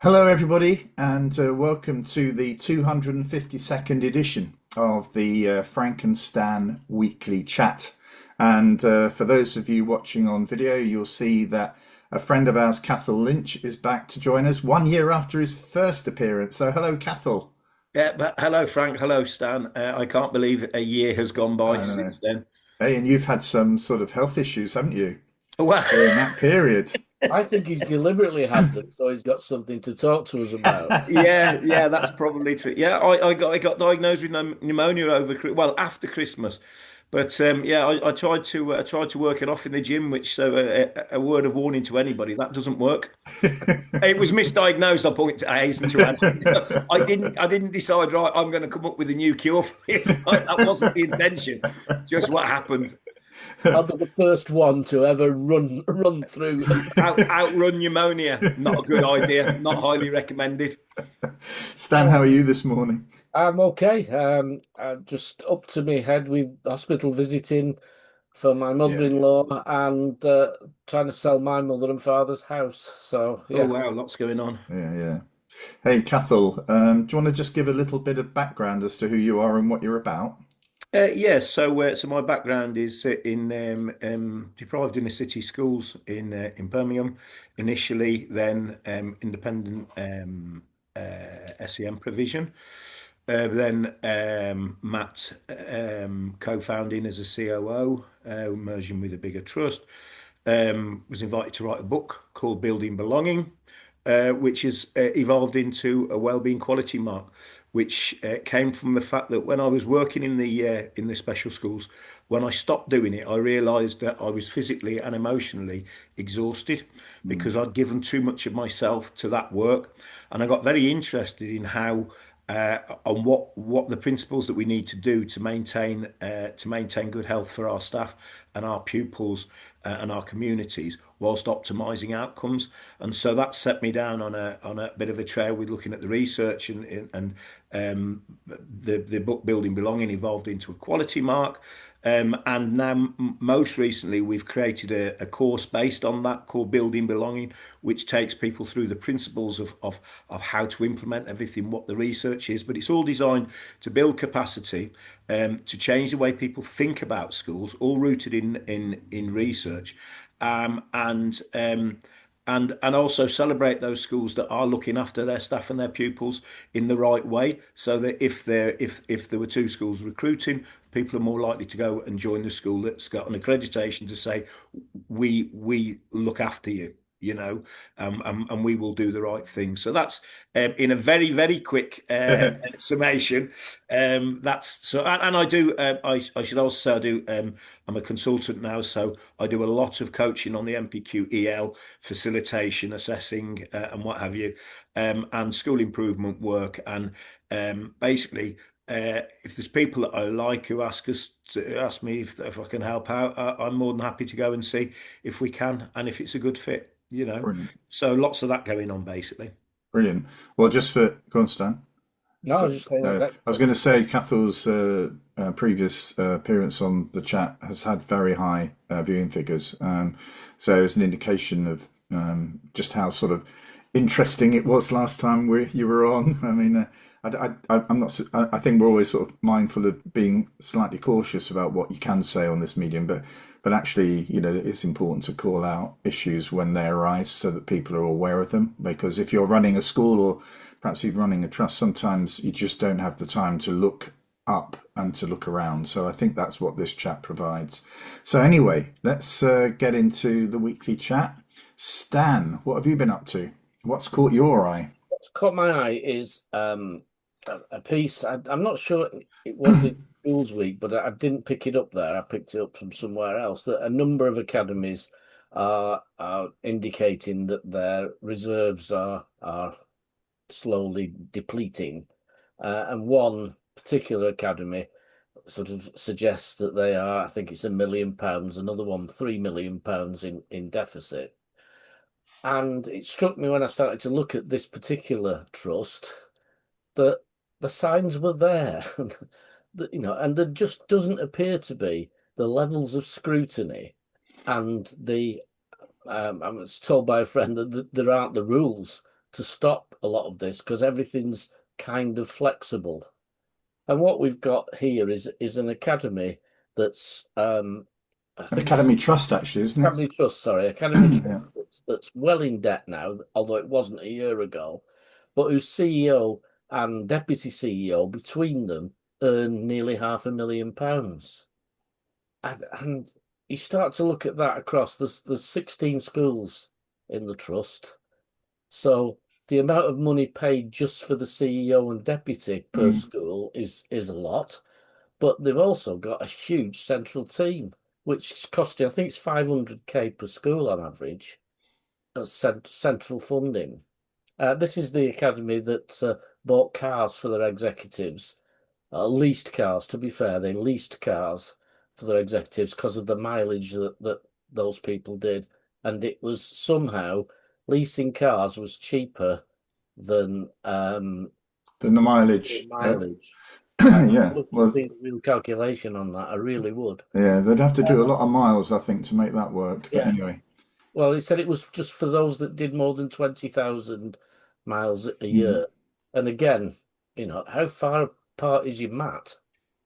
Hello, everybody, and welcome to the 252nd edition of the Frank and Stan Weekly Chat. And for those of you watching on video, you'll see that a friend of ours, Cathal Lynch, is back to join us 1 year after his first appearance. So, hello, Cathal. Yeah, but hello, Frank. Hello, Stan. I can't believe a year has gone by I don't know. since then. Hey, and you've had some sort of health issues, haven't you, Well, during that period? I think he's deliberately had them so he's got something to talk to us about. yeah, that's probably true. Yeah, I got diagnosed with pneumonia after Christmas, but yeah, I tried to work it off in the gym, which a word of warning to anybody that doesn't work. It was misdiagnosed. I hasten to add. I didn't decide, right, I'm going to come up with a new cure for it. That wasn't the intention. Just what happened. I'll be the first one to ever run through. Outrun pneumonia. Not a good idea. Not highly recommended. Stan, how are you this morning? I'm okay. I'm just up to my head with hospital visiting for my Yeah. mother-in-law and trying to sell my mother and father's house. So Oh yeah. wow, lots going on. Yeah. Hey, Cathal, do you want to just give a little bit of background as to who you are and what you're about? So my background is in deprived inner city schools in Birmingham initially, then independent SEM provision. Then Matt co-founding as a COO, merging with a bigger trust. Was invited to write a book called Building Belonging, which has evolved into a wellbeing quality mark, which came from the fact that when I was working in the special schools, when I stopped doing it, I realised that I was physically and emotionally exhausted because Mm. I'd given too much of myself to that work, and I got very interested in how on what the principles that we need to do to maintain good health for our staff and our pupils and our communities whilst optimizing outcomes. And so that set me down on a bit of a trail with looking at the research and the book Building Belonging evolved into a quality mark. And now, most recently, we've created a course based on that called Building Belonging, which takes people through the principles of how to implement everything, what the research is. But it's all designed to build capacity, to change the way people think about schools, all rooted in research, and also celebrate those schools that are looking after their staff and their pupils in the right way, so that if there were two schools recruiting, people are more likely to go and join the school that's got an accreditation to say we look after you, and we will do the right thing. So that's in a very quick summation. That's so, and I do. I should also say I do. I'm a consultant now, so I do a lot of coaching on the MPQ facilitation, assessing, and what have you, and school improvement work. And basically, if there's people that I like who ask me if I can help out, I'm more than happy to go and see if we can and if it's a good fit. Brilliant. So lots of that going on basically. Brilliant. Well, just for go on, Stan. No, I So, was just saying no, that. I was going to say Cathal's previous appearance on the chat has had very high viewing figures. So it's an indication of just how sort of interesting it was last time you were on. I mean, I'm not. I think we're always sort of mindful of being slightly cautious about what you can say on this medium, but actually, it's important to call out issues when they arise so that people are aware of them. Because if you're running a school or perhaps even running a trust, sometimes you just don't have the time to look up and to look around. So I think that's what this chat provides. So anyway, let's get into the weekly chat. Stan, what have you been up to? What's caught your eye? What's caught my eye is a piece. I'm not sure it was in Schools Week, but I didn't pick it up there. I picked it up from somewhere else. That a number of academies are indicating that their reserves are slowly depleting, and one particular academy sort of suggests that they are. I think it's £1 million. Another one, £3 million in deficit. And it struck me when I started to look at this particular trust that the signs were there, and there just doesn't appear to be the levels of scrutiny and the. I was told by a friend that there aren't the rules to stop a lot of this because everything's kind of flexible. And what we've got here is an academy that's I An think Academy Trust, actually, isn't it? Academy Trust, sorry, Academy Trust Yeah. that's well in debt now, although it wasn't a year ago, but whose CEO and deputy CEO between them earn nearly £500,000. And you start to look at that across, there's 16 schools in the trust. So the amount of money paid just for the CEO and deputy per school is a lot. But they've also got a huge central team, which is costing, I think it's 500k per school on average, as central funding. This is the academy that bought cars for their executives, leased cars, to be fair, they leased cars for their executives because of the mileage that those people did. And it was somehow leasing cars was cheaper than Then the mileage. mileage. Yeah. I'd love to Well, see the real calculation on that. I really would. yeah, they'd have to do a lot of miles, I think, to make that work. But Yeah. anyway. Well, he said it was just for those that did more than 20,000 miles a year. And again, how far apart is your mat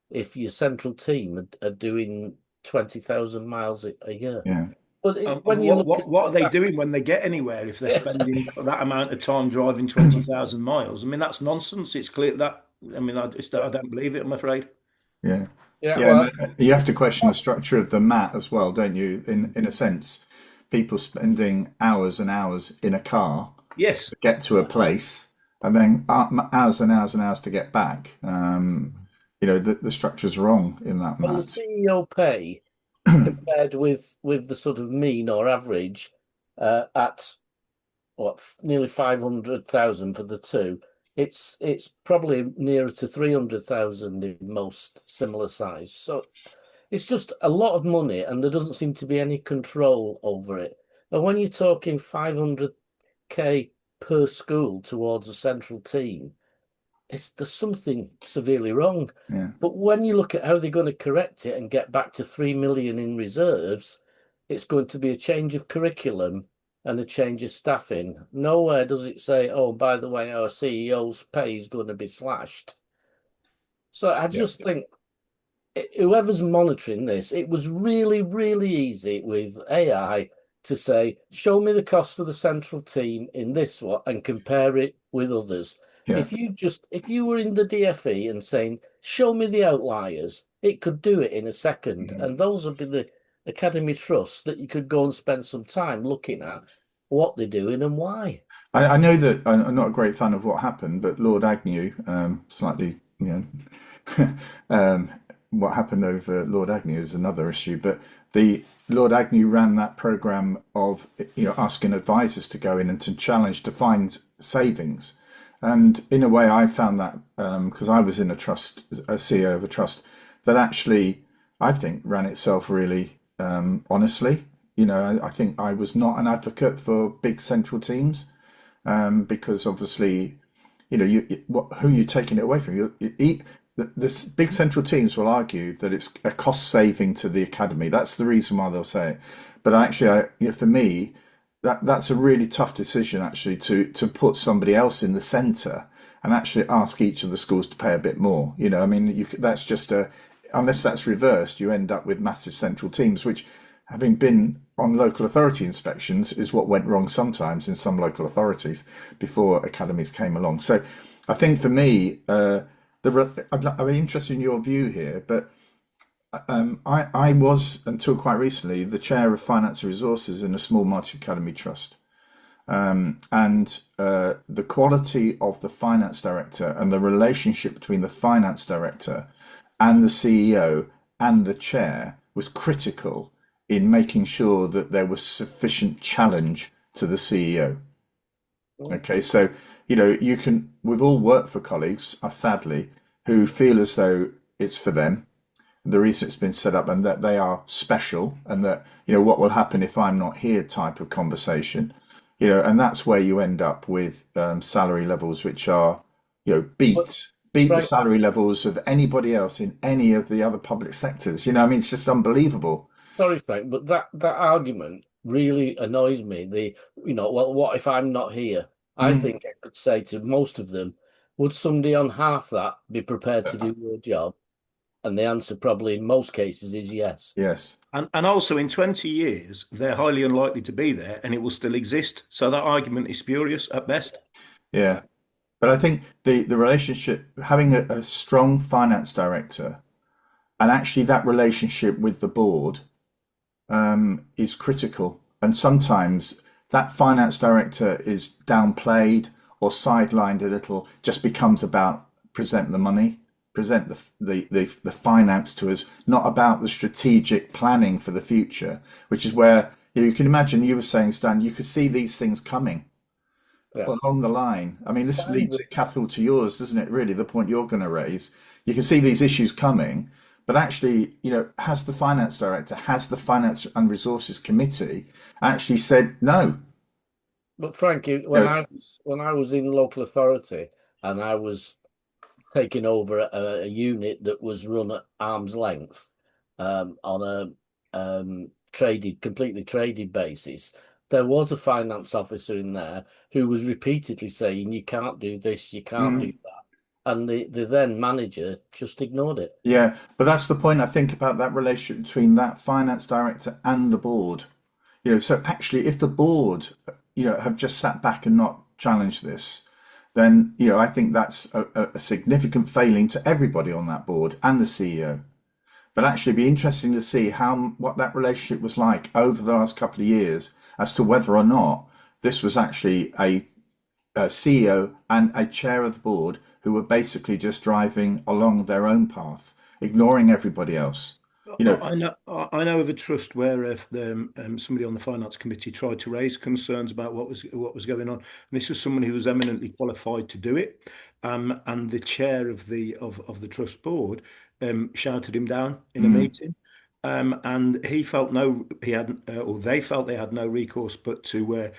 if your central team are doing 20,000 miles a year? Yeah. But And when you look at what are they doing when they get anywhere if they're Yes. spending that amount of time driving 20,000 miles? I mean, that's nonsense. It's clear that, I mean, I don't believe it, I'm afraid. Yeah. Yeah, Yeah, well, and you have to question the structure of the mat as well, don't you? In a sense, people spending hours and hours in a car Yes. to get to a place, and then hours and hours and hours to get back. The structure's wrong in that well, the mat. CEO pay compared with the sort of mean or average at what nearly 500,000 for the two. It's probably nearer to 300,000 in most similar size. So it's just a lot of money, and there doesn't seem to be any control over it. And when you're talking 500k per school towards a central team, there's something severely wrong. Yeah. But when you look at how they're going to correct it and get back to 3 million in reserves, it's going to be a change of curriculum and a change of staffing. Nowhere does it say, oh, by the way, our CEO's pay is going to be slashed. So I just think whoever's monitoring this, it was really, really easy with AI to say, show me the cost of the central team in this one and compare it with others. Yeah. If you were in the DFE and saying, show me the outliers, it could do it in a second. And those would be the Academy Trust that you could go and spend some time looking at what they're doing and why. I know that I'm not a great fan of what happened, but Lord Agnew, slightly, what happened over Lord Agnew is another issue. But the Lord Agnew ran that program of asking advisors to go in and to challenge to find savings, and in a way, I found that because I was in a trust, a CEO of a trust that actually I think ran itself really honestly. I think I was not an advocate for big central teams. Because obviously, who are you taking it away from? This big central teams will argue that it's a cost saving to the academy. That's the reason why they'll say it. But actually, for me, that's a really tough decision actually to put somebody else in the centre and actually ask each of the schools to pay a bit more. I mean, that's just unless that's reversed, you end up with massive central teams, which, having been on local authority inspections, is what went wrong sometimes in some local authorities before academies came along. So I think for me, I'm interested in your view here, but I was, until quite recently, the chair of finance and resources in a small multi-academy trust. And the quality of the finance director and the relationship between the finance director and the CEO and the chair was critical in making sure that there was sufficient challenge to the CEO. Okay, so we've all worked for colleagues, sadly, who feel as though it's for them, the reason it's been set up, and that they are special, and that what will happen if I'm not here type of conversation, and that's where you end up with salary levels which are beat the salary levels of anybody else in any of the other public sectors. I mean, it's just unbelievable. Sorry, Frank, but that argument really annoys me. Well, what if I'm not here? I think I could say to most of them, would somebody on half that be prepared to do your job? And the answer probably in most cases is yes. Yes. And also in 20 years, they're highly unlikely to be there and it will still exist. So that argument is spurious at best. Yeah. But I think the relationship, having a strong finance director and actually that relationship with the board is critical. And sometimes that finance director is downplayed or sidelined a little, just becomes about present the money, present the finance to us, not about the strategic planning for the future, which is where you can imagine, you were saying, Stan, you could see these things coming Yeah. along the line. I mean, this Same leads with, at Cathal to yours, doesn't it? Really, the point you're going to raise. You can see these issues coming, but actually, has the finance director, has the finance and resources committee actually said no? but Frankie, You know, when I was in local authority and I was taking over a unit that was run at arm's length on a completely traded basis, there was a finance officer in there who was repeatedly saying, "You can't do this, you can't do that," and the then manager just ignored it. yeah, but that's the point I think about that relationship between that finance director and the board. So actually, if the board, have just sat back and not challenged this, then I think that's a significant failing to everybody on that board and the CEO. But actually, it'd be interesting to see what that relationship was like over the last couple of years as to whether or not this was actually a CEO and a chair of the board who were basically just driving along their own path, ignoring everybody else. You know, I know of a trust where if somebody on the finance committee tried to raise concerns about what was going on, and this was someone who was eminently qualified to do it, and the chair of the trust board shouted him down in a meeting, and he had or they felt they had no recourse but to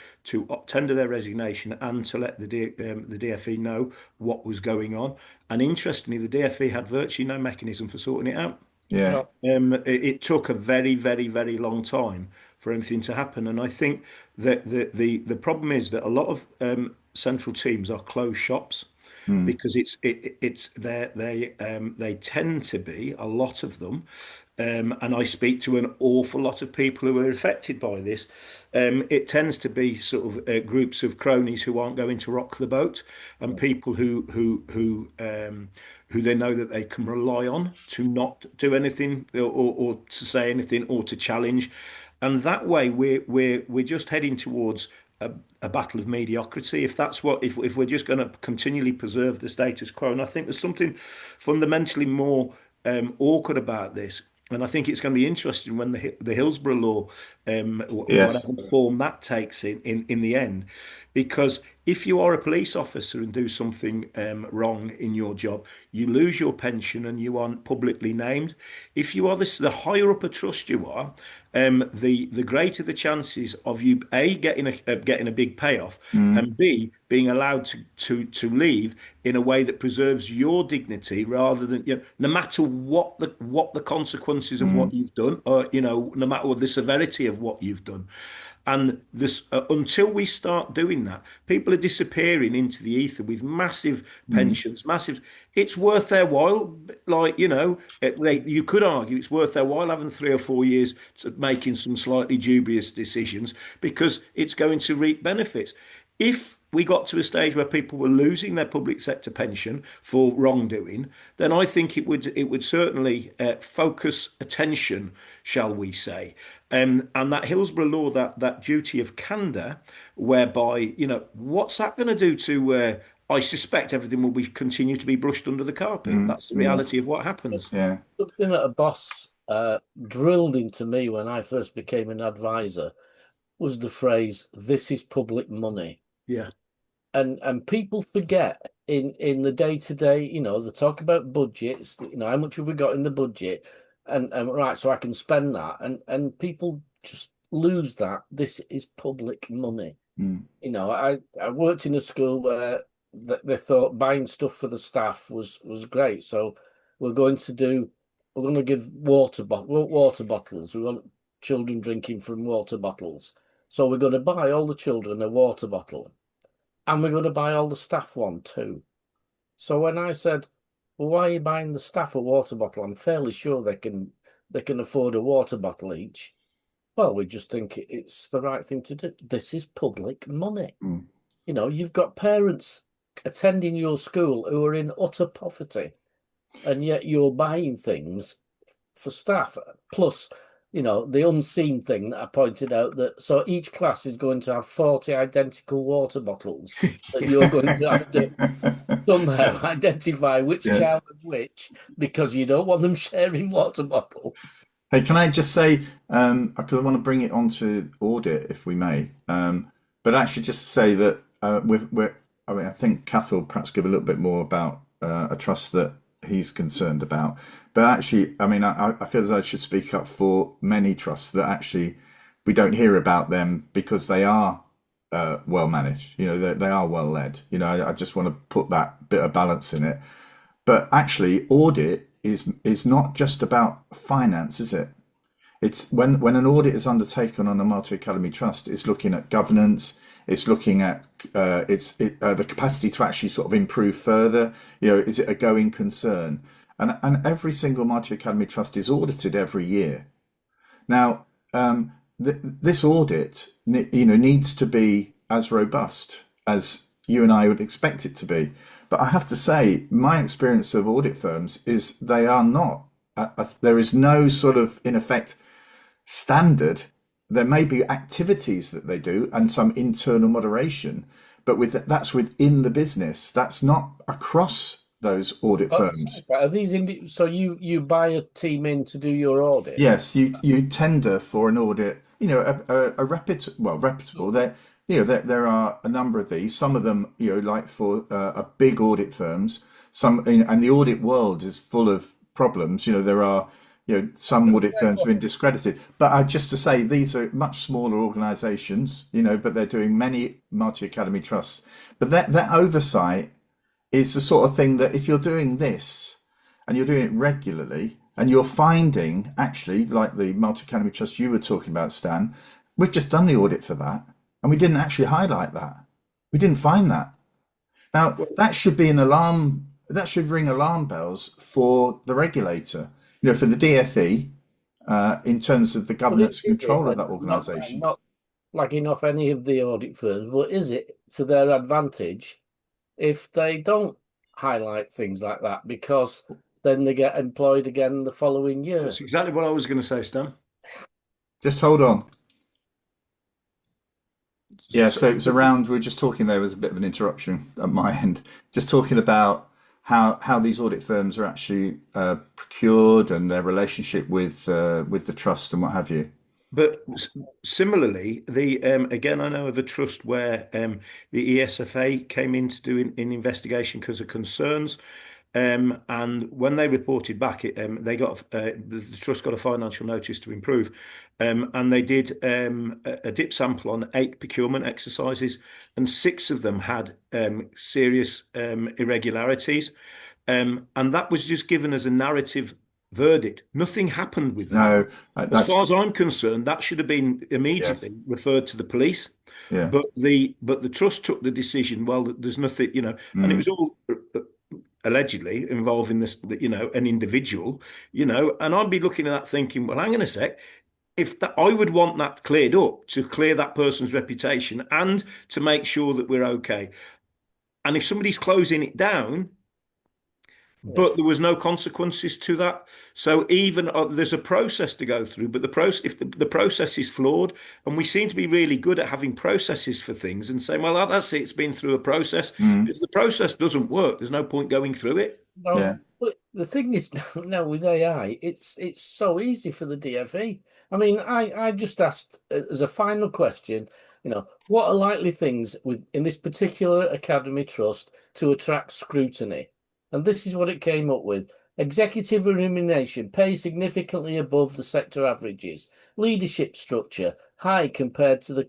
tender their resignation and to let the DFE know what was going on. And interestingly, the DFE had virtually no mechanism for sorting it out. yeah, No, It took a very, very, very long time for anything to happen, and I think that the problem is that a lot of central teams are closed shops because it's they tend to be a lot of them, and I speak to an awful lot of people who are affected by this. It tends to be sort of groups of cronies who aren't going to rock the boat, and people who they know that they can rely on to not do anything or to say anything or to challenge, and that way we're just heading towards a battle of mediocrity. If that's if we're just going to continually preserve the status quo, and I think there's something fundamentally more awkward about this. And I think it's going to be interesting when the Hillsborough law, yes, whatever form that takes in the end, because if you are a police officer and do something wrong in your job, you lose your pension and you aren't publicly named. If you are the higher up a trust you are, the greater the chances of you a getting a big payoff, and b being allowed to leave in a way that preserves your dignity rather than no matter what the consequences of what you've done, or no matter what the severity of what you've done. And this until we start doing that, people are disappearing into the ether with massive pensions, massive. It's worth their while. Like you could argue it's worth their while having 3 or 4 years to making some slightly dubious decisions because it's going to reap benefits. If we got to a stage where people were losing their public sector pension for wrongdoing, then I think it would certainly focus attention, shall we say, and that Hillsborough law, that duty of candour, whereby what's that going to do to? I suspect everything will be continue to be brushed under the carpet. That's the reality of what happens. yeah, something that a boss drilled into me when I first became an advisor was the phrase, "This is public money." Yeah. And people forget in the day to day, they talk about budgets, how much have we got in the budget, and right, so I can spend that, and people just lose that. This is public money. I worked in a school where they thought buying stuff for the staff was great, so we're going to give water bottles. We want children drinking from water bottles, so we're going to buy all the children a water bottle. and we're going to buy all the staff one too. So when I said, well, why are you buying the staff a water bottle? I'm fairly sure they can afford a water bottle each. Well, we just think it's the right thing to do. This is public money. Mm. You know, you've got parents attending your school who are in utter poverty, and yet you're buying things for staff. Plus, you know, the unseen thing that I pointed out, that so each class is going to have 40 identical water bottles that you're going to have to somehow identify which Yeah. child is which, because you don't want them sharing water bottles. Hey, can I just say, I want to bring it onto audit if we may, but actually just to say that I mean, I think Cathal will perhaps give a little bit more about a trust that he's concerned about. But actually, I mean, I feel as though I should speak up for many trusts that actually we don't hear about them because they are well managed. You know, they are well led. You know, I just want to put that bit of balance in it. But actually, audit is not just about finance, is it? It's when an audit is undertaken on a multi-academy trust, it's looking at governance, it's looking at the capacity to actually sort of improve further. You know, is it a going concern? And every single multi-academy trust is audited every year. Now, this audit, you know, needs to be as robust as you and I would expect it to be. But I have to say, my experience of audit firms is they are not. There is no sort of, in effect, standard. There may be activities that they do and some internal moderation, but that's within the business. That's not across those audit firms. Are these so you buy a team in to do your audit? Yes, you tender for an audit. You know, a reputable. There are a number of these. Some of them, you know, like for a big audit firms. And the audit world is full of problems. You know, there are, you know, some audit firms have been discredited. But just to say, these are much smaller organisations. You know, but they're doing many multi-academy trusts. But that oversight is the sort of thing that if you're doing this and you're doing it regularly, and you're finding actually, like the multi-academy trust you were talking about, Stan, we've just done the audit for that. And we didn't actually highlight that. We didn't find that. Now, that should be an alarm, that should ring alarm bells for the regulator, you know, for the DFE, in terms of the governance and control of that organisation. Not slagging off any of the audit firms, but is it to their advantage if they don't highlight things like that? Because then they get employed again the following year. That's exactly what I was going to say, Stan. Just hold on. Yeah, so it's around, we were just talking, there was a bit of an interruption at my end, just talking about how these audit firms are actually procured and their relationship with the trust and what have you. But similarly, again, I know of a trust where the ESFA came in to do an investigation because of concerns. And when they reported back, they got the trust got a financial notice to improve, and they did a dip sample on 8 procurement exercises, and 6 of them had serious irregularities, and that was just given as a narrative verdict. Nothing happened with that. No, as far as I'm concerned, that should have been immediately referred to the police. Yeah. But the trust took the decision. Well, there's nothing, you know, and it was all allegedly involving this, you know, an individual, you know, and I'd be looking at that thinking, well, hang on a sec. If that, I would want that cleared up to clear that person's reputation and to make sure that we're okay. And if somebody's closing it down, but there was no consequences to that. So even there's a process to go through, but if the process is flawed, and we seem to be really good at having processes for things and saying, well, that's it, it's been through a process. If the process doesn't work, there's no point going through it. No, yeah. But the thing is now with AI, it's so easy for the DFE. I mean, I just asked as a final question, you know, what are likely things in this particular academy trust to attract scrutiny? And this is what it came up with. Executive remuneration, pay significantly above the sector averages. Leadership structure, high compared to the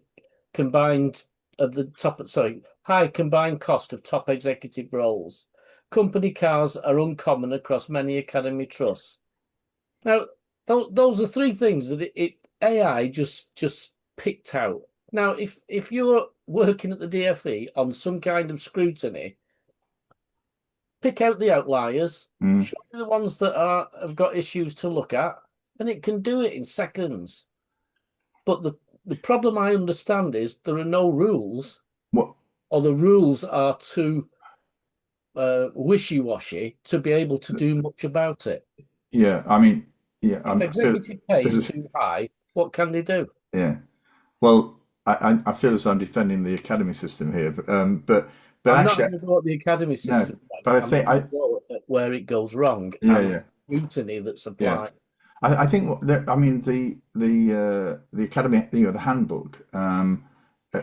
high combined cost of top executive roles. Company cars are uncommon across many academy trusts. Now, those are 3 things that AI just picked out. Now, if you're working at the DFE on some kind of scrutiny, pick out the outliers, Mm. show you the ones that have got issues to look at, and it can do it in seconds. But the problem I understand is there are no rules, What? or the rules are too wishy-washy to be able to do much about it. Yeah, I mean, yeah, If I feel, executive pay is too high, what can they do? yeah. Well, I feel as though I'm defending the academy system here, but I'm not actually, going to go at the academy no. system. But I I'm think going to go at where it goes wrong yeah, and yeah, scrutiny that's yeah. applied. I think I mean the academy, the handbook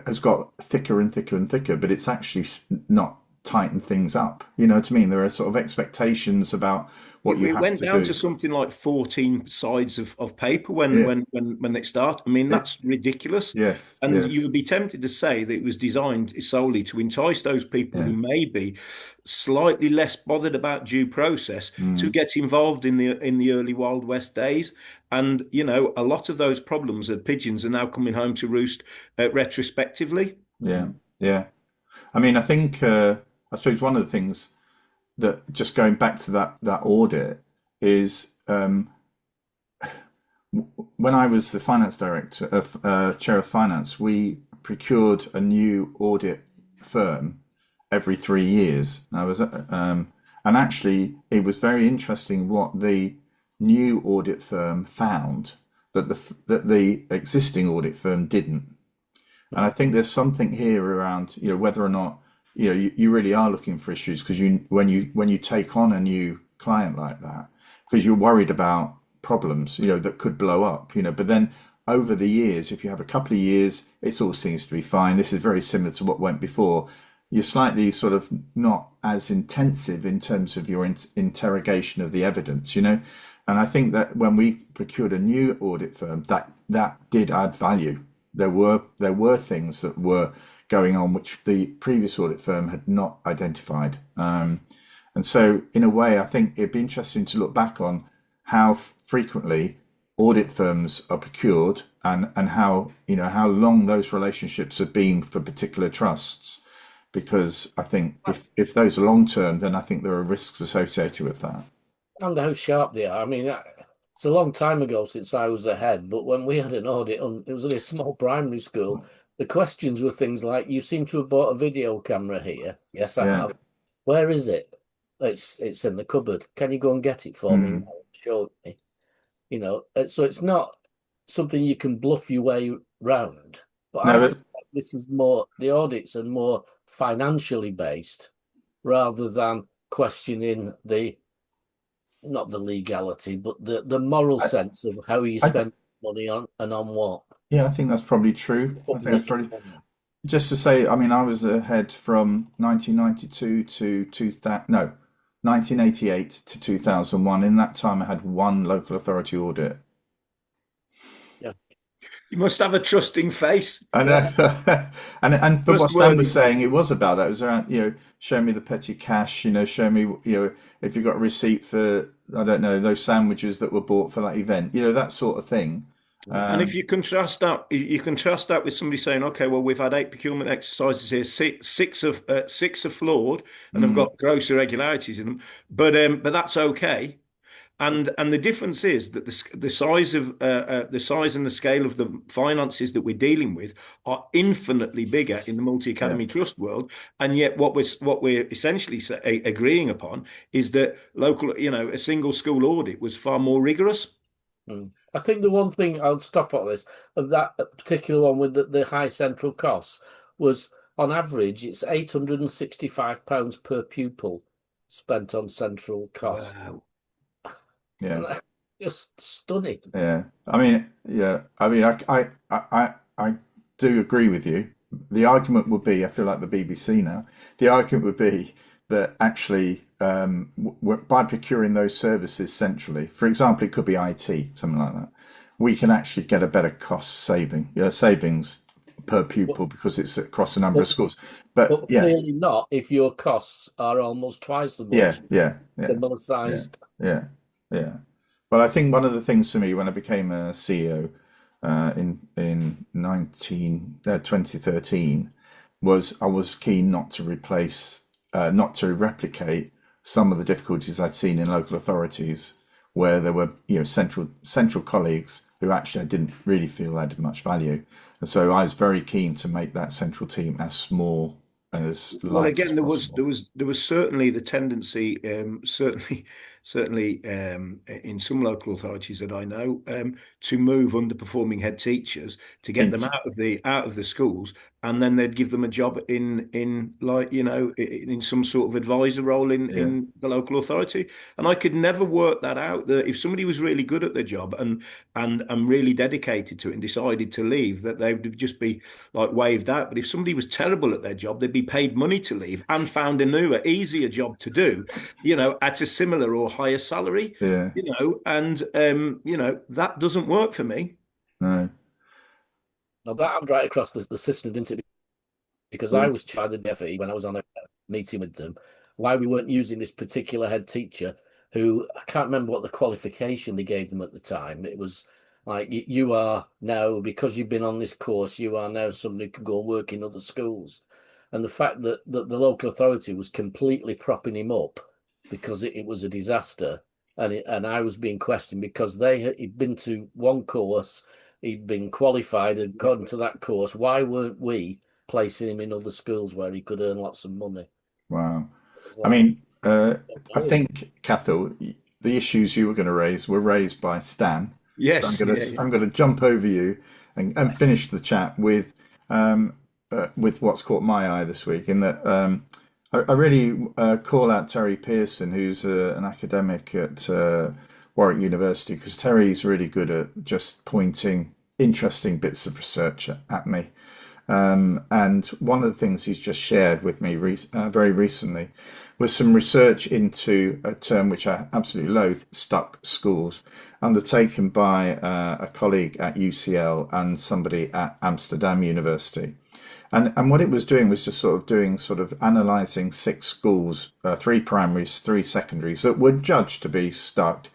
has got thicker and thicker and thicker, but it's actually not tightened things up. You know what I mean? There are sort of expectations about what you It have went to down to do. something like 14 sides of paper Yeah, when it started. I mean, it, that's ridiculous. yes, And you yes, would be tempted to say that it was designed solely to entice those people yeah, who may be slightly less bothered about due process to mm, get involved in the early Wild West days. And a lot of those problems of pigeons are now coming home to roost retrospectively. yeah, yeah. I mean, I think I suppose one of the things that just going back to that audit is when I was the finance director of chair of finance, we procured a new audit firm every 3 years. And actually, it was very interesting what the new audit firm found that the existing audit firm didn't. And I think there's something here around, whether or not, you really are looking for issues because when you take on a new client like that, because you're worried about problems, that could blow up, but then over the years, if you have a couple of years, it all seems to be fine. This is very similar to what went before. You're slightly sort of not as intensive in terms of your interrogation of the evidence, And I think that when we procured a new audit firm, that did add value. There were things that were going on which the previous audit firm had not identified. And so, in a way, I think it'd be interesting to look back on how frequently audit firms are procured and how long those relationships have been for particular trusts. Because I think if those are long term, then I think there are risks associated with that. And how sharp they are. I mean, it's a long time ago since I was the head, but when we had an audit on, it was at a small primary school. The questions were things like, "You seem to have bought a video camera here." Yes, I Yeah. have. Where is it? It's in the cupboard. Can you go and get it for me Mm. now? Show me. So it's not something you can bluff your way round. But I No, but suspect this is more, the audits are more financially based rather than questioning not the legality, but the moral I, sense of how you I th spend money on and on what. yeah, I think that's probably true. I think that's Public. probably just to say. I mean, I was a head from 1992 to 2000. No, 1988 to 2001. In that time, I had one local authority audit. Yeah. You must have a trusting face, I know, but what Stan trustworthy was saying, face. it was about that. It was around, show me the petty cash, show me, if you got a receipt for, I don't know, those sandwiches that were bought for that event, that sort of thing. And if you contrast that with somebody saying, "Okay, well, we've had 8 procurement exercises here. Six are flawed and have Mm, got gross irregularities in them, but that's okay." And the difference is that the size of the size and the scale of the finances that we're dealing with are infinitely bigger in the multi yeah. academy trust world, and yet what we're essentially agreeing upon is that a single school audit was far more rigorous. I think the one thing I'll stop on this of that particular one with the high central costs was on average it's £865 per pupil spent on central costs. Wow. Yeah. And that's just stunning. Yeah. I mean, yeah. I mean, I do agree with you. The argument would be, I feel like the BBC now. The argument would be that actually, by procuring those services centrally, for example, it could be IT, something like that, we can actually get a better cost savings per But, pupil because it's across a number of but, schools. But but yeah, clearly not if your costs are almost twice as yeah, much yeah, yeah, similar yeah, sized. yeah, yeah. But I think one of the things for me when I became a CEO in 2013 was I was keen not to not to replicate some of the difficulties I'd seen in local authorities, where there were central colleagues who actually I didn't really feel added much value, and so I was very keen to make that central team as small and as Well, light as again, possible. there was certainly the tendency, certainly in some local authorities that I know, to move underperforming head teachers to get them Into out of the schools, and then they'd give them a job in like in some sort of advisor role yeah, in the local authority. And I could never work that out. That if somebody was really good at their job and really dedicated to it and decided to leave, that they would just be like waved out. But if somebody was terrible at their job, they'd be paid money to leave and found a newer, easier job to do, at a similar or higher salary, yeah, and that doesn't work for me. no, Now that happened right across the system, didn't it? Because I yeah, was chiding the FE when I was on a meeting with them, why we weren't using this particular head teacher who I can't remember what the qualification they gave them at the time. It was like you are now, because you've been on this course, you are now somebody who can go and work in other schools. And the fact that the local authority was completely propping him up because it was a disaster, and I was being questioned because he'd been to one course, he'd been qualified and gone to that course. Why weren't we placing him in other schools where he could earn lots of money? wow. It was I like, mean, I oh, think Cathal, the issues you were going to raise were raised by Stan. So Yes, yeah, yeah. I'm gonna jump over you and finish the chat with what's caught my eye this week. In that I really call out Terry Pearson, who's an academic at Warwick University, because Terry's really good at just pointing interesting bits of research at me. And one of the things he's just shared with me very recently was some research into a term which I absolutely loathe, stuck schools, undertaken by a colleague at UCL and somebody at Amsterdam University. And what it was doing was just sort of analysing six schools, three primaries, three secondaries, that were judged to be stuck,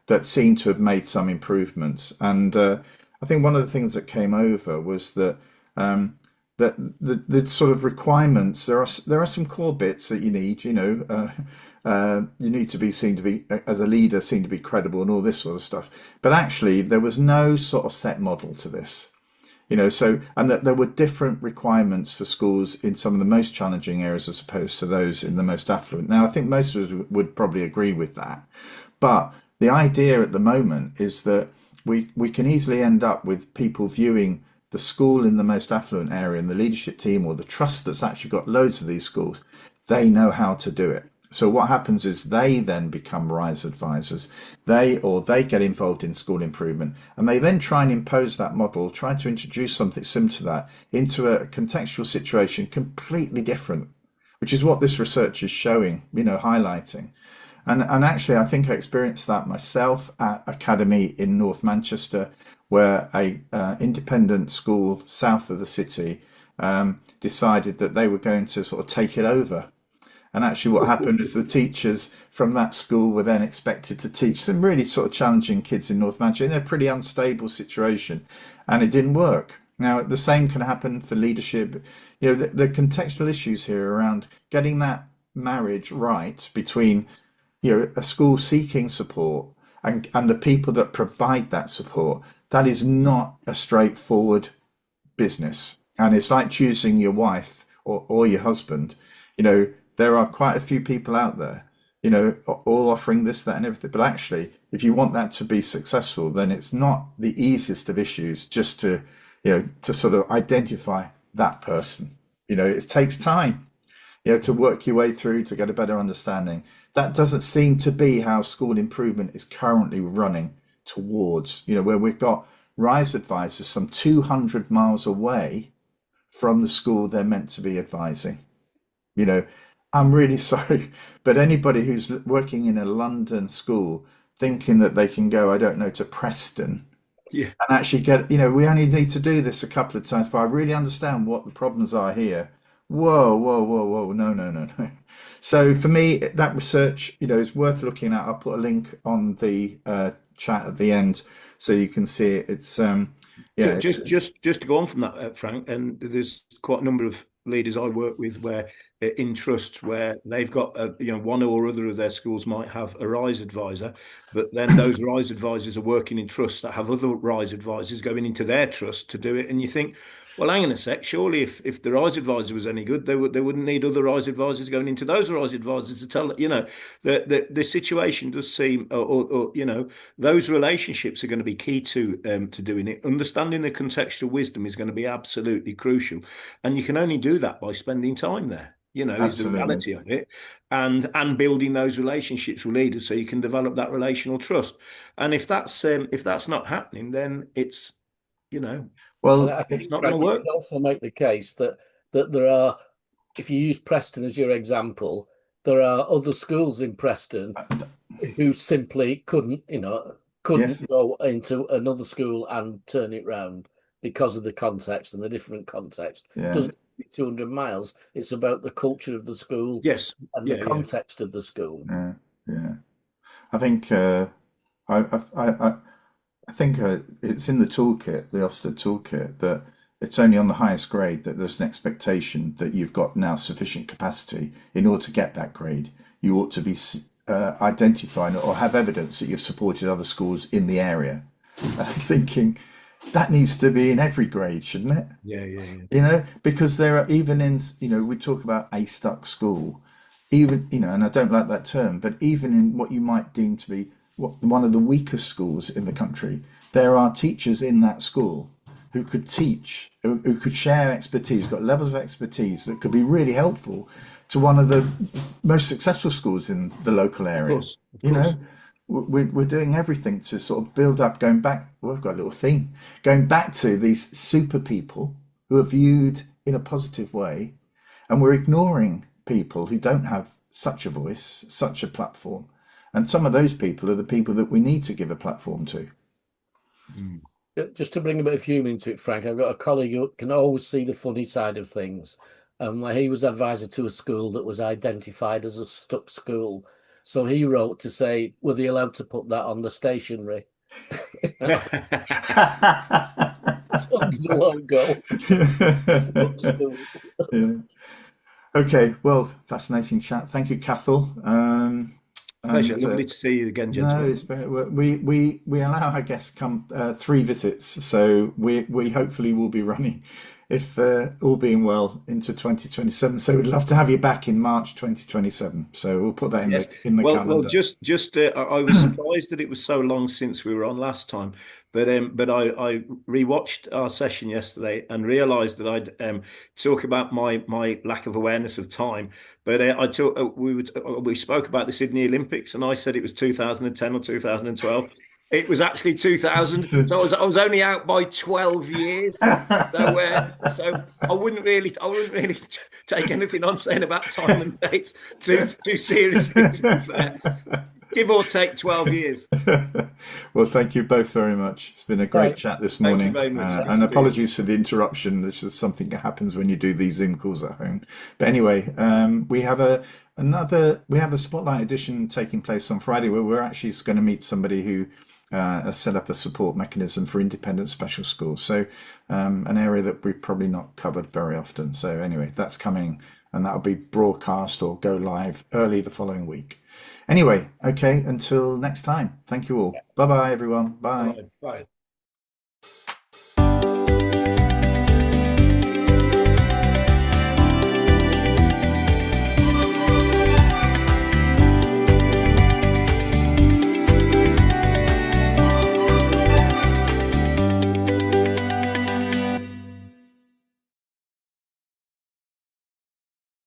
that seemed to have made some improvements. And I think one of the things that came over was that that the sort of requirements, there are some core bits that you need, you need to be seen to be, as a leader, seen to be credible and all this sort of stuff. But actually there was no sort of set model to this. And that there were different requirements for schools in some of the most challenging areas as opposed to those in the most affluent. Now, I think most of us would probably agree with that. But the idea at the moment is that we can easily end up with people viewing the school in the most affluent area and the leadership team or the trust that's actually got loads of these schools, they know how to do it. So what happens is they then become RISE advisors. They get involved in school improvement, and they then try and impose that model, try to introduce something similar to that into a contextual situation completely different, which is what this research is showing, highlighting. And actually, I think I experienced that myself at Academy in North Manchester, where a independent school south of the city decided that they were going to sort of take it over. And actually what happened is the teachers from that school were then expected to teach some really sort of challenging kids in North Manchester in a pretty unstable situation, and it didn't work. Now, the same can happen for leadership. The contextual issues here around getting that marriage right between, a school seeking support and the people that provide that support. That is not a straightforward business. And it's like choosing your wife or your husband. There are quite a few people out there, all offering this, that, and everything. But actually, if you want that to be successful, then it's not the easiest of issues just to sort of identify that person. It takes time, to work your way through to get a better understanding. That doesn't seem to be how school improvement is currently running towards, where we've got RISE advisors some 200 miles away from the school they're meant to be advising. You know, I'm really sorry, but anybody who's working in a London school thinking that they can go, I don't know, to Preston Yeah. and actually get, we only need to do this a couple of times for I really understand what the problems are here. Whoa, whoa, whoa, whoa, no, no, no, no. So for me, that research, is worth looking at. I'll put a link on the chat at the end so you can see it. It's yeah, Just to go on from that, Frank, and there's quite a number of leaders I work with where in trusts where they've got one or other of their schools might have a rise advisor, but then those rise advisors are working in trusts that have other rise advisors going into their trust to do it, and you think, well, hang on a sec. Surely, if the rise advisor was any good, they wouldn't need other rise advisors going into those rise advisors to tell the situation does seem, or those relationships are going to be key to doing it. Understanding the contextual wisdom is going to be absolutely crucial, and you can only do that by spending time there. Is the Absolutely. reality of it, and building those relationships with leaders so you can develop that relational trust. And if that's not happening, then it's And Well, I it's think, not going Frank, to you work. could also make the case that there are, if you use Preston as your example, there are other schools in Preston who simply couldn't yes, go into another school and turn it round because of the context and the different context. yeah, Doesn't be 200 miles. It's about the culture of the school Yes, and the yeah, yeah. context of the school. yeah, yeah. I think I, I, I, I think it's in the toolkit, the Ofsted toolkit, that it's only on the highest grade that there's an expectation that you've got now sufficient capacity in order to get that grade. You ought to be identifying or have evidence that you've supported other schools in the area. And I'm thinking that needs to be in every grade, shouldn't it? Yeah, yeah, yeah. Because there are even in, we talk about a stuck school, even, and I don't like that term, but even in what you might deem to be one of the weakest schools in the country, there are teachers in that school who could teach, who could share expertise, got levels of expertise that could be really helpful to one of the most successful schools in the local Of area. course, of You course. know, we're doing everything to sort of build up, going back. Well, we've got a little theme going back to these super people who are viewed in a positive way, and we're ignoring people who don't have such a voice, such a platform. And some of those people are the people that we need to give a platform to. Mm. Just to bring a bit of humour into it, Frank, I've got a colleague who can always see the funny side of things. Where he was advisor to a school that was identified as a stuck school. So he wrote to say, were they allowed to put that on the stationery? Under the logo, stuck school. Yeah. Okay, well, fascinating chat. Thank you, Cathal. Pleasure. And Lovely to see you again, no, gentlemen. it's we allow our guests come 3 visits, so we hopefully will be running, if all being well, into 2027. So we'd love to have you back in March 2027. So we'll put that in Yes. the Well, calendar. just I was surprised that it was so long since we were on last time, but I rewatched our session yesterday and realised that I'd talk about my lack of awareness of time. But I talk we spoke about the Sydney Olympics, and I said it was 2010 or 2012. It was actually 2000, so I was only out by 12 years. So I wouldn't really take anything on saying about time and dates too seriously. To be fair, give or take 12 years. Well, thank you both very much. It's been a great Thanks. chat this Thank you morning. very much. Good And to be here. apologies for the interruption. This is something that happens when you do these Zoom calls at home. But anyway, we have a spotlight edition taking place on Friday where we're actually going to meet somebody who has set up a support mechanism for independent special schools. So an area that we've probably not covered very often. So anyway, that's coming, and that'll be broadcast or go live early the following week. Anyway, okay, until next time. Thank you all. Bye bye, everyone. Bye. Bye. Bye.